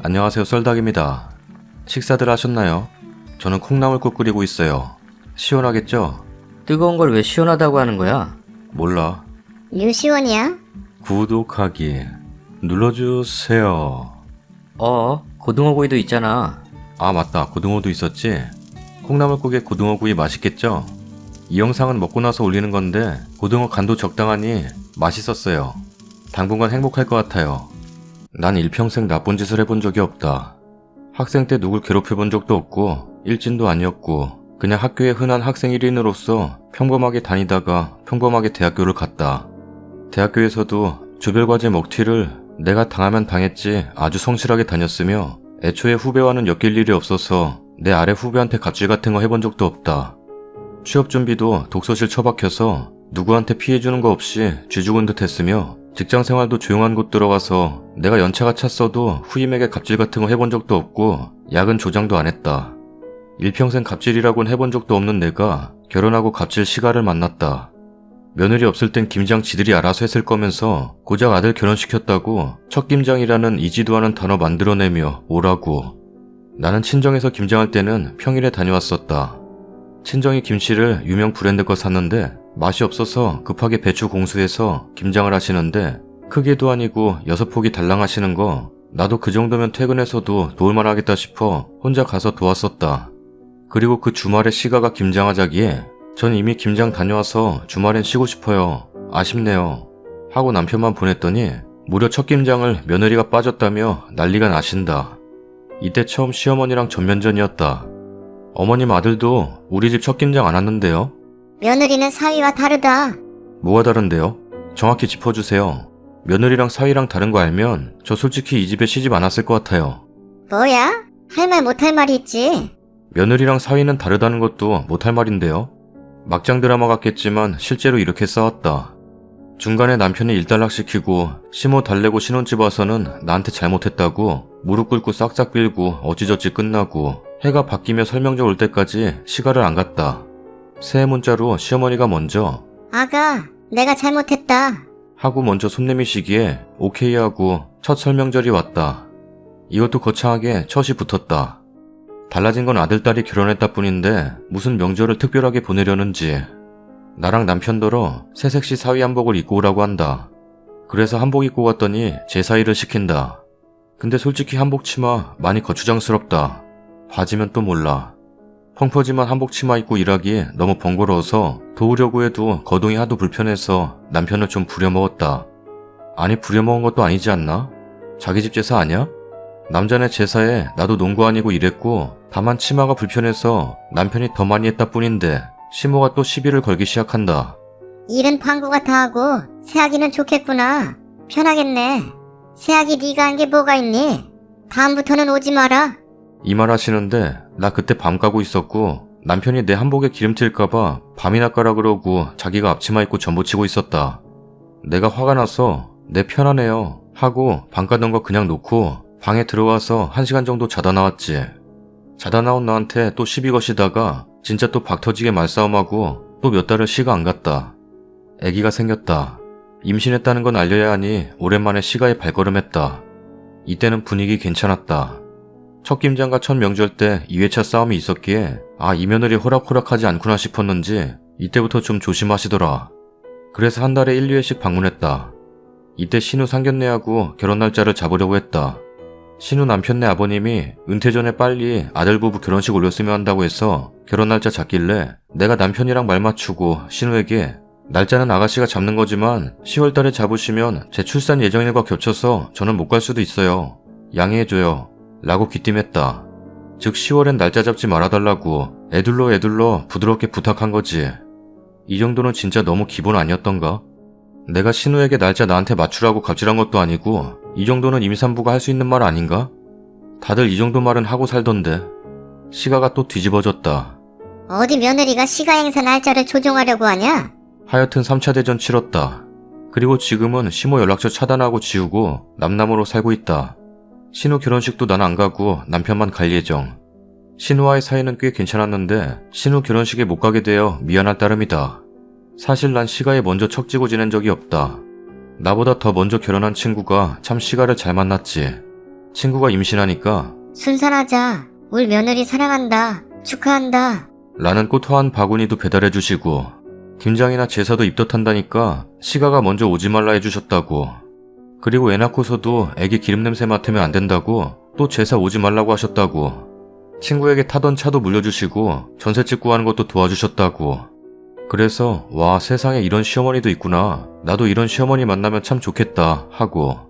안녕하세요, 썰닭입니다. 식사들 하셨나요? 저는 콩나물국 끓이고 있어요. 시원하겠죠? 뜨거운 걸 왜 시원하다고 하는 거야? 몰라. 유시원이야? 구독하기 눌러주세요. 고등어구이도 있잖아. 아, 맞다. 고등어도 있었지? 콩나물국에 고등어구이 맛있겠죠? 이 영상은 먹고 나서 올리는 건데 고등어 간도 적당하니 맛있었어요. 당분간 행복할 것 같아요. 난 일평생 나쁜 짓을 해본 적이 없다. 학생 때 누굴 괴롭혀본 적도 없고 일진도 아니었고 그냥 학교의 흔한 학생 1인으로서 평범하게 다니다가 평범하게 대학교를 갔다. 대학교에서도 조별과제 먹튀를 내가 당하면 당했지 아주 성실하게 다녔으며 애초에 후배와는 엮일 일이 없어서 내 아래 후배한테 갑질 같은 거 해본 적도 없다. 취업 준비도 독서실 처박혀서 누구한테 피해주는 거 없이 쥐죽은 듯 했으며 직장 생활도 조용한 곳 들어가서 내가 연차가 찼어도 후임에게 갑질 같은 거 해본 적도 없고 야근 조장도 안 했다. 일평생 갑질이라고는 해본 적도 없는 내가 결혼하고 갑질 시가를 만났다. 며느리 없을 땐 김장 지들이 알아서 했을 거면서 고작 아들 결혼시켰다고 첫 김장이라는 이지도 않은 단어 만들어내며 오라고. 나는 친정에서 김장할 때는 평일에 다녀왔었다. 친정이 김치를 유명 브랜드 거 샀는데 맛이 없어서 급하게 배추 공수해서 김장을 하시는데 크게도 아니고 6포기 달랑 하시는 거 나도 그 정도면 퇴근해서도 도울만 하겠다 싶어 혼자 가서 도왔었다. 그리고 그 주말에 시가가 김장하자기에 전 이미 김장 다녀와서 주말엔 쉬고 싶어요. 아쉽네요. 하고 남편만 보냈더니 무려 첫 김장을 며느리가 빠졌다며 난리가 나신다. 이때 처음 시어머니랑 전면전이었다. 어머님 아들도 우리 집 첫 김장 안 왔는데요? 며느리는 사위와 다르다. 뭐가 다른데요? 정확히 짚어주세요. 며느리랑 사위랑 다른 거 알면 저 솔직히 이 집에 시집 안 왔을 것 같아요. 뭐야? 할 말 못할 말이 있지. 며느리랑 사위는 다르다는 것도 못할 말인데요. 막장 드라마 같겠지만 실제로 이렇게 싸웠다. 중간에 남편이 일단락시키고 시모 달래고 신혼집 와서는 나한테 잘못했다고 무릎 꿇고 싹싹 빌고 어찌저찌 끝나고 해가 바뀌며 설명절 올 때까지 시가를 안 갔다. 새해 문자로 시어머니가 먼저 아가, 내가 잘못했다. 하고 먼저 손 내미시기에 오케이 하고 첫 설명절이 왔다. 이것도 거창하게 첫이 붙었다. 달라진 건 아들딸이 결혼했다 뿐인데 무슨 명절을 특별하게 보내려는지. 나랑 남편더러 새색시 사위 한복을 입고 오라고 한다. 그래서 한복 입고 갔더니 제 사위를 시킨다. 근데 솔직히 한복 치마 많이 거추장스럽다. 바지면 또 몰라. 펑퍼짐한 한복 치마 입고 일하기에 너무 번거로워서 도우려고 해도 거동이 하도 불편해서 남편을 좀 부려먹었다. 아니 부려먹은 것도 아니지 않나? 자기 집 제사 아냐? 남자네 제사에 나도 농구 아니고 일했고 다만 치마가 불편해서 남편이 더 많이 했다 뿐인데 시모가 또 시비를 걸기 시작한다. 일은 방구가 다 하고 새아기는 좋겠구나. 편하겠네. 새아기 네가 한 게 뭐가 있니? 다음부터는 오지 마라. 이 말 하시는데 나 그때 밤 까고 있었고 남편이 내 한복에 기름칠까봐 밤이나 까라 그러고 자기가 앞치마 입고 전보치고 있었다. 내가 화가 나서 내 편하네요 하고 밤 까던 거 그냥 놓고 방에 들어와서 1시간 정도 자다 나왔지. 자다 나온 나한테 또 시비 거시다가 진짜 또 박 터지게 말싸움하고 또 몇 달을 시가 안 갔다. 아기가 생겼다. 임신했다는 건 알려야 하니 오랜만에 시가에 발걸음했다. 이때는 분위기 괜찮았다. 첫 김장과 첫 명절 때 2회차 싸움이 있었기에 이 며느리 호락호락하지 않구나 싶었는지 이때부터 좀 조심하시더라. 그래서 한 달에 1, 2회씩 방문했다. 이때 신우 상견례하고 결혼 날짜를 잡으려고 했다. 신우 남편네 아버님이 은퇴 전에 빨리 아들 부부 결혼식 올렸으면 한다고 해서 결혼 날짜 잡길래 내가 남편이랑 말 맞추고 신우에게 날짜는 아가씨가 잡는 거지만 10월 달에 잡으시면 제 출산 예정일과 겹쳐서 저는 못 갈 수도 있어요. 양해해줘요. 라고 귀띔했다. 즉 10월엔 날짜 잡지 말아달라고 애둘러 부드럽게 부탁한 거지. 이 정도는 진짜 너무 기본 아니었던가? 내가 신우에게 날짜 나한테 맞추라고 갑질한 것도 아니고 이 정도는 임산부가 할 수 있는 말 아닌가? 다들 이 정도 말은 하고 살던데. 시가가 또 뒤집어졌다. 어디 며느리가 시가 행사 날짜를 조정하려고 하냐? 하여튼 3차 대전 치렀다. 그리고 지금은 시모 연락처 차단하고 지우고 남남으로 살고 있다. 신우 결혼식도 난 안 가고 남편만 갈 예정. 신우와의 사이는 꽤 괜찮았는데 신우 결혼식에 못 가게 되어 미안할 따름이다. 사실 난 시가에 먼저 척지고 지낸 적이 없다. 나보다 더 먼저 결혼한 친구가 참 시가를 잘 만났지. 친구가 임신하니까 순산하자. 울 며느리 사랑한다. 축하한다. 라는 꽃화한 바구니도 배달해 주시고 김장이나 제사도 입덧한다니까 시가가 먼저 오지 말라 해주셨다고. 그리고 애 낳고서도 애기 기름냄새 맡으면 안 된다고 또 제사 오지 말라고 하셨다고. 친구에게 타던 차도 물려주시고 전셋집 구하는 것도 도와주셨다고. 그래서 와 세상에 이런 시어머니도 있구나. 나도 이런 시어머니 만나면 참 좋겠다 하고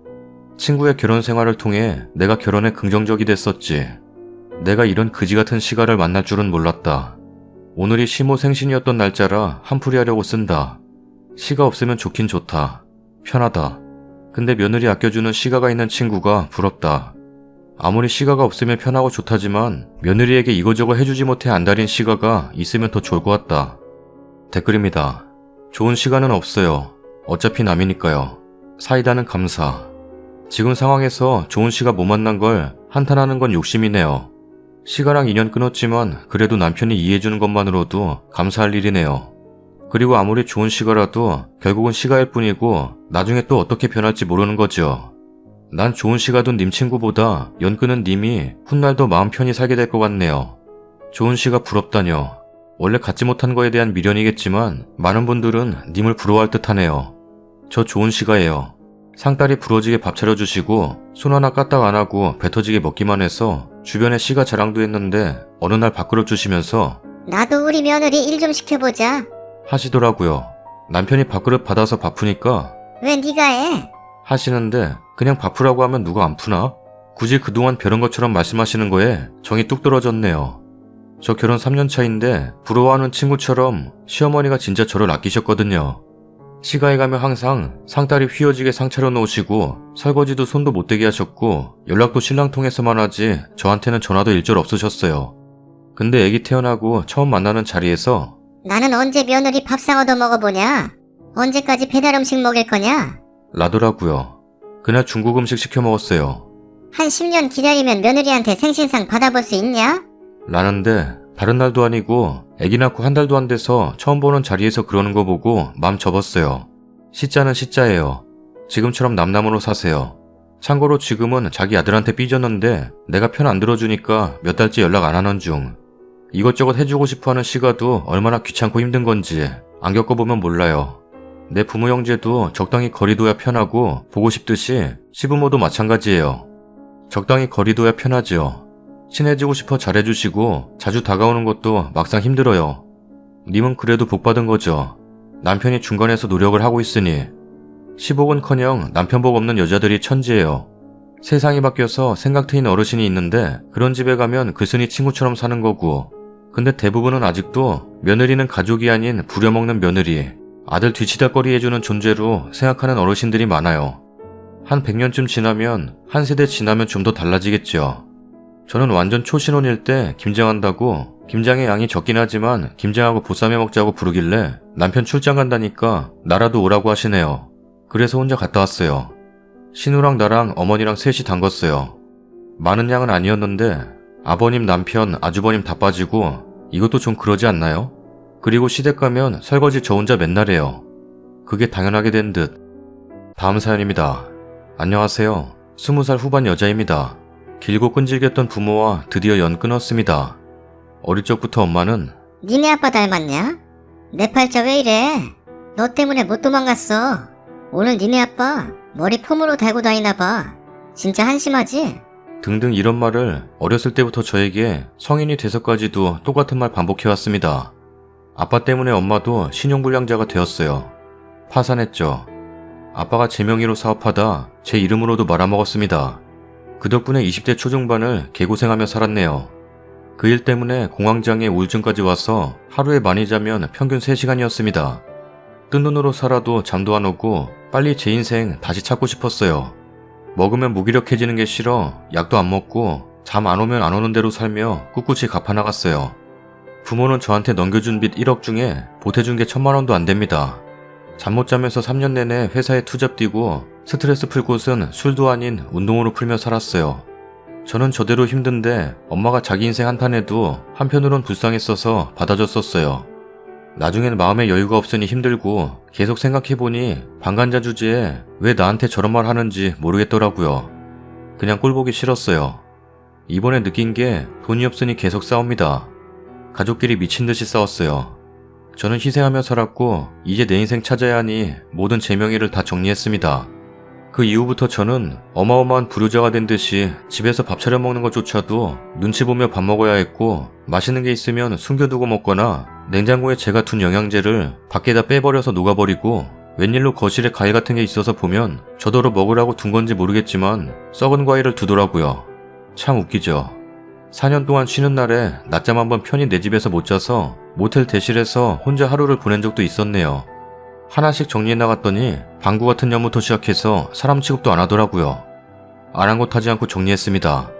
친구의 결혼 생활을 통해 내가 결혼에 긍정적이 됐었지. 내가 이런 그지 같은 시가를 만날 줄은 몰랐다. 오늘이 시모 생신이었던 날짜라 한풀이 하려고 쓴다. 시가 없으면 좋긴 좋다. 편하다. 근데 며느리 아껴주는 시가가 있는 친구가 부럽다. 아무리 시가가 없으면 편하고 좋다지만 며느리에게 이거저거 해주지 못해 안달인 시가가 있으면 더 좋을 것 같다. 댓글입니다. 좋은 시간은 없어요. 어차피 남이니까요. 사이다는 감사. 지금 상황에서 좋은 시가 못 만난 걸 한탄하는 건 욕심이네요. 시가랑 인연 끊었지만 그래도 남편이 이해해주는 것만으로도 감사할 일이네요. 그리고 아무리 좋은 시가라도 결국은 시가일 뿐이고 나중에 또 어떻게 변할지 모르는 거죠. 난 좋은 시가 둔 님 친구보다 연 끊은 님이 훗날 더 마음 편히 살게 될 것 같네요. 좋은 시가 부럽다뇨. 원래 갖지 못한 거에 대한 미련이겠지만 많은 분들은 님을 부러워할 듯하네요. 저 좋은 시가예요. 상다리 부러지게 밥 차려주시고 손 하나 까딱 안 하고 배 터지게 먹기만 해서 주변에 시가 자랑도 했는데 어느 날 밥그릇 주시면서 나도 우리 며느리 일 좀 시켜보자. 하시더라고요. 남편이 밥그릇 받아서 바쁘니까 왜 네가 해? 하시는데 그냥 바쁘라고 하면 누가 안 푸나? 굳이 그동안 벼른 것처럼 말씀하시는 거에 정이 뚝 떨어졌네요. 저 결혼 3년 차인데 부러워하는 친구처럼 시어머니가 진짜 저를 아끼셨거든요. 시가에 가면 항상 상다리 휘어지게 상 차려놓으시고 설거지도 손도 못 대게 하셨고 연락도 신랑 통해서만 하지 저한테는 전화도 일절 없으셨어요. 근데 애기 태어나고 처음 만나는 자리에서 나는 언제 며느리 밥상 얻어 먹어보냐? 언제까지 배달 음식 먹일 거냐? 라더라고요. 그날 중국 음식 시켜 먹었어요. 한 10년 기다리면 며느리한테 생신상 받아볼 수 있냐? 라는데 다른 날도 아니고 애기 낳고 한 달도 안 돼서 처음 보는 자리에서 그러는 거 보고 맘 접었어요. 시자는 시자예요. 지금처럼 남남으로 사세요. 참고로 지금은 자기 아들한테 삐졌는데 내가 편 안 들어주니까 몇 달째 연락 안 하는 중. 이것저것 해주고 싶어하는 시가도 얼마나 귀찮고 힘든 건지 안 겪어보면 몰라요. 내 부모 형제도 적당히 거리둬야 편하고 보고 싶듯이 시부모도 마찬가지예요. 적당히 거리둬야 편하지요. 친해지고 싶어 잘해주시고 자주 다가오는 것도 막상 힘들어요. 님은 그래도 복받은 거죠. 남편이 중간에서 노력을 하고 있으니. 시복은커녕 남편 복 없는 여자들이 천지예요. 세상이 바뀌어서 생각 트인 어르신이 있는데 그런 집에 가면 글쓴이 친구처럼 사는 거고, 근데 대부분은 아직도 며느리는 가족이 아닌 부려먹는 며느리, 아들 뒤치다꺼리 해주는 존재로 생각하는 어르신들이 많아요. 한 100년쯤 지나면, 한 세대 지나면 좀 더 달라지겠죠. 저는 완전 초신혼일 때 김장한다고 김장의 양이 적긴 하지만 김장하고 보쌈해 먹자고 부르길래 남편 출장 간다니까 나라도 오라고 하시네요. 그래서 혼자 갔다 왔어요. 신우랑 나랑 어머니랑 셋이 담궜어요. 많은 양은 아니었는데 아버님, 남편, 아주버님 다 빠지고 이것도 좀 그러지 않나요? 그리고 시댁 가면 설거지 저 혼자 맨날 해요. 그게 당연하게 된 듯. 다음 사연입니다. 안녕하세요. 20살 후반 여자입니다. 길고 끈질겼던 부모와 드디어 연 끊었습니다. 어릴 적부터 엄마는 니네 아빠 닮았냐? 내 팔자 왜 이래? 너 때문에 못 도망갔어. 오늘 니네 아빠 머리 폼으로 달고 다니나봐. 진짜 한심하지? 등등 이런 말을 어렸을 때부터 저에게 성인이 돼서까지도 똑같은 말 반복해왔습니다. 아빠 때문에 엄마도 신용불량자가 되었어요. 파산했죠. 아빠가 제 명의로 사업하다 제 이름으로도 말아먹었습니다. 그 덕분에 20대 초중반을 개고생하며 살았네요. 그 일 때문에 공황장애 우울증까지 와서 하루에 많이 자면 평균 3시간이었습니다. 뜬 눈으로 살아도 잠도 안 오고 빨리 제 인생 다시 찾고 싶었어요. 먹으면 무기력해지는 게 싫어 약도 안 먹고 잠 안 오면 안 오는 대로 살며 꿋꿋이 갚아나갔어요. 부모는 저한테 넘겨준 빚 1억 중에 보태준 게 1000만 원도 안 됩니다. 잠 못 자면서 3년 내내 회사에 투잡 뛰고 스트레스 풀 곳은 술도 아닌 운동으로 풀며 살았어요. 저는 저대로 힘든데 엄마가 자기 인생 한탄해도 한편으론 불쌍했어서 받아줬었어요. 나중엔 마음의 여유가 없으니 힘들고 계속 생각해보니 방관자 주제에 왜 나한테 저런 말 하는지 모르겠더라고요. 그냥 꼴보기 싫었어요. 이번에 느낀 게 돈이 없으니 계속 싸웁니다. 가족끼리 미친 듯이 싸웠어요. 저는 희생하며 살았고 이제 내 인생 찾아야 하니 모든 제 명의를 다 정리했습니다. 그 이후부터 저는 어마어마한 불효자가 된 듯이 집에서 밥 차려 먹는 것조차도 눈치 보며 밥 먹어야 했고, 맛있는 게 있으면 숨겨두고 먹거나 냉장고에 제가 둔 영양제를 밖에다 빼버려서 녹아버리고, 웬일로 거실에 과일 같은 게 있어서 보면 저더러 먹으라고 둔 건지 모르겠지만 썩은 과일을 두더라고요. 참 웃기죠. 4년 동안 쉬는 날에 낮잠 한번 편히 내 집에서 못 자서 모텔 대실에서 혼자 하루를 보낸 적도 있었네요. 하나씩 정리해 나갔더니 방구 같은 년부터 시작해서 사람 취급도 안 하더라고요. 아랑곳하지 않고 정리했습니다.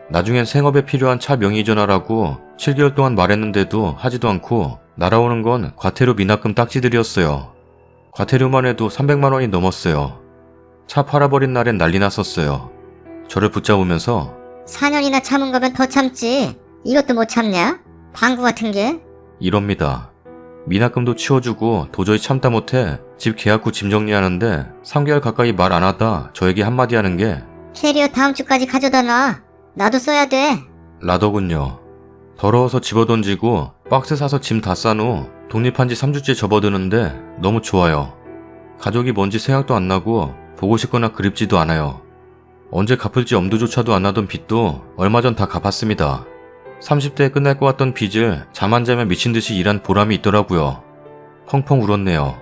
나중엔 생업에 필요한 차 명의 이전하라고 7개월 동안 말했는데도 하지도 않고 날아오는 건 과태료 미납금 딱지들이었어요. 과태료만 해도 300만 원이 넘었어요. 차 팔아버린 날엔 난리 났었어요. 저를 붙잡으면서 4년이나 참은 거면 더 참지. 이것도 못 참냐? 방구 같은 게? 이럽니다. 미납금도 치워주고 도저히 참다 못해 집 계약 후 짐 정리하는데 3개월 가까이 말 안 하다 저에게 한마디 하는 게 캐리어 다음 주까지 가져다 놔. 나도 써야 돼. 라더군요. 더러워서 집어던지고 박스 사서 짐 다 싼 후 독립한 지 3주째 접어드는데 너무 좋아요. 가족이 뭔지 생각도 안 나고 보고 싶거나 그립지도 않아요. 언제 갚을지 엄두조차도 안 나던 빚도 얼마 전 다 갚았습니다. 30대에 끝날 것 같던 빚을 잠 안 자면 미친 듯이 일한 보람이 있더라고요. 펑펑 울었네요.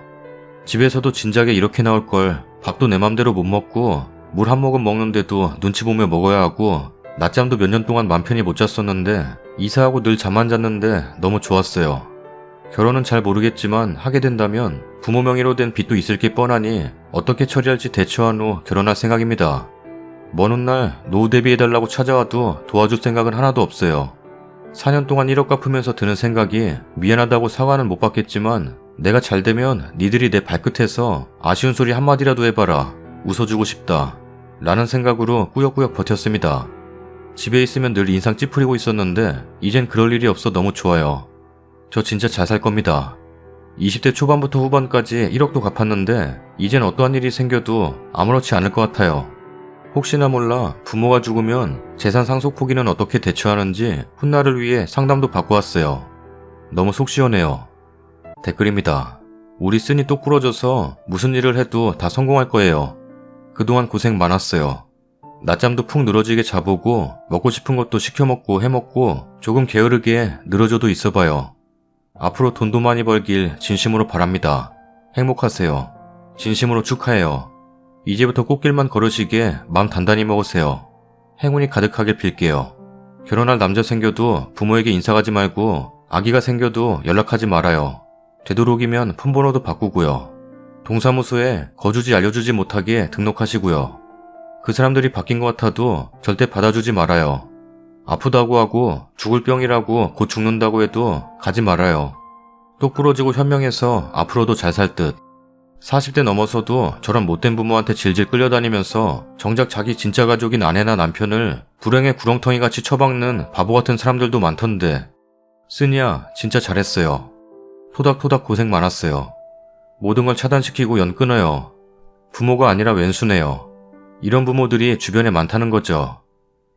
집에서도 진작에 이렇게 나올 걸. 밥도 내 맘대로 못 먹고 물 한 모금 먹는데도 눈치 보며 먹어야 하고 낮잠도 몇 년 동안 맘 편히 못 잤었는데 이사하고 늘 잠 안 잤는데 너무 좋았어요. 결혼은 잘 모르겠지만 하게 된다면 부모 명의로 된 빚도 있을 게 뻔하니 어떻게 처리할지 대처한 후 결혼할 생각입니다. 먼 훗날 노후 대비해달라고 찾아와도 도와줄 생각은 하나도 없어요. 4년 동안 1억 갚으면서 드는 생각이 미안하다고 사과는 못 받겠지만 내가 잘 되면 니들이 내 발끝에서 아쉬운 소리 한마디라도 해봐라. 웃어주고 싶다. 라는 생각으로 꾸역꾸역 버텼습니다. 집에 있으면 늘 인상 찌푸리고 있었는데 이젠 그럴 일이 없어 너무 좋아요. 저 진짜 잘 살 겁니다. 20대 초반부터 후반까지 1억도 갚았는데 이젠 어떠한 일이 생겨도 아무렇지 않을 것 같아요. 혹시나 몰라 부모가 죽으면 재산 상속 포기는 어떻게 대처하는지 훗날을 위해 상담도 받고 왔어요. 너무 속 시원해요. 댓글입니다. 우리 쓴이 똑 부러져서 무슨 일을 해도 다 성공할 거예요. 그동안 고생 많았어요. 낮잠도 푹 늘어지게 자보고 먹고 싶은 것도 시켜먹고 해먹고 조금 게으르게 늘어져도 있어봐요. 앞으로 돈도 많이 벌길 진심으로 바랍니다. 행복하세요. 진심으로 축하해요. 이제부터 꽃길만 걸으시게 마음 단단히 먹으세요. 행운이 가득하길 빌게요. 결혼할 남자 생겨도 부모에게 인사가지 말고 아기가 생겨도 연락하지 말아요. 되도록이면 폰번호도 바꾸고요. 동사무소에 거주지 알려주지 못하게 등록하시고요. 그 사람들이 바뀐 것 같아도 절대 받아주지 말아요. 아프다고 하고 죽을 병이라고 곧 죽는다고 해도 가지 말아요. 똑 부러지고 현명해서 앞으로도 잘 살 듯. 40대 넘어서도 저런 못된 부모한테 질질 끌려다니면서 정작 자기 진짜 가족인 아내나 남편을 불행의 구렁텅이같이 처박는 바보 같은 사람들도 많던데. 쓰니야 진짜 잘했어요. 토닥토닥 고생 많았어요. 모든 걸 차단시키고 연 끊어요. 부모가 아니라 왼수네요. 이런 부모들이 주변에 많다는 거죠.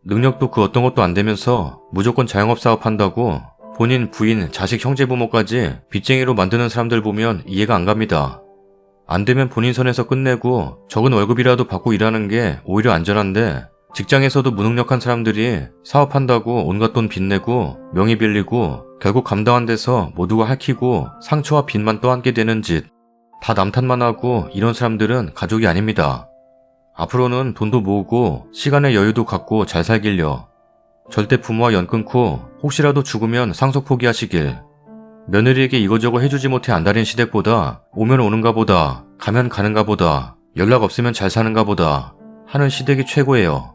능력도 그 어떤 것도 안 되면서 무조건 자영업 사업한다고 본인, 부인, 자식, 형제 부모까지 빚쟁이로 만드는 사람들 보면 이해가 안 갑니다. 안 되면 본인 선에서 끝내고 적은 월급이라도 받고 일하는 게 오히려 안전한데 직장에서도 무능력한 사람들이 사업한다고 온갖 돈 빚내고 명의 빌리고 결국 감당 안 돼서 모두가 핥히고 상처와 빚만 떠안게 되는 짓. 다 남 탓만 하고 이런 사람들은 가족이 아닙니다. 앞으로는 돈도 모으고 시간의 여유도 갖고 잘 살길요. 절대 부모와 연 끊고 혹시라도 죽으면 상속 포기하시길. 며느리에게 이거저거 해주지 못해 안달인 시댁보다 오면 오는가 보다, 가면 가는가 보다, 연락 없으면 잘 사는가 보다 하는 시댁이 최고예요.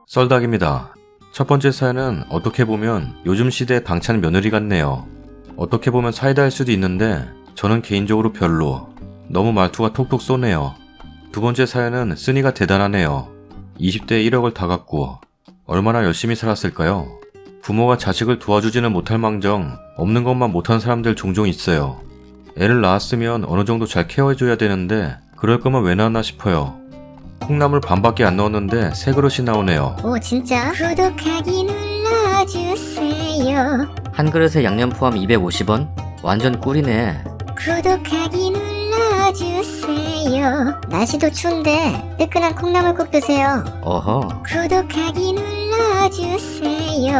썰닭입니다. 첫 번째 사연은 어떻게 보면 요즘 시대의 당찬 며느리 같네요. 어떻게 보면 사이다일 수도 있는데 저는 개인적으로 별로. 너무 말투가 톡톡 쏘네요. 두 번째 사연은 쓰니가 대단하네요. 20대에 1억을 다 갖고 얼마나 열심히 살았을까요? 부모가 자식을 도와주지는 못할 망정 없는 것만 못한 사람들 종종 있어요. 애를 낳았으면 어느 정도 잘 케어해줘야 되는데 그럴 거면 왜 낳았나 싶어요. 콩나물 반밖에 안 넣었는데 3그릇이 나오네요. 오, 진짜? 구독하기 눌러주세요. 한 그릇에 양념 포함 250원? 완전 꿀이네. 구독하기 눌러주세요. 날씨도 추운데 뜨끈한 콩나물국 드세요. 어허. 구독하기 눌러주세요.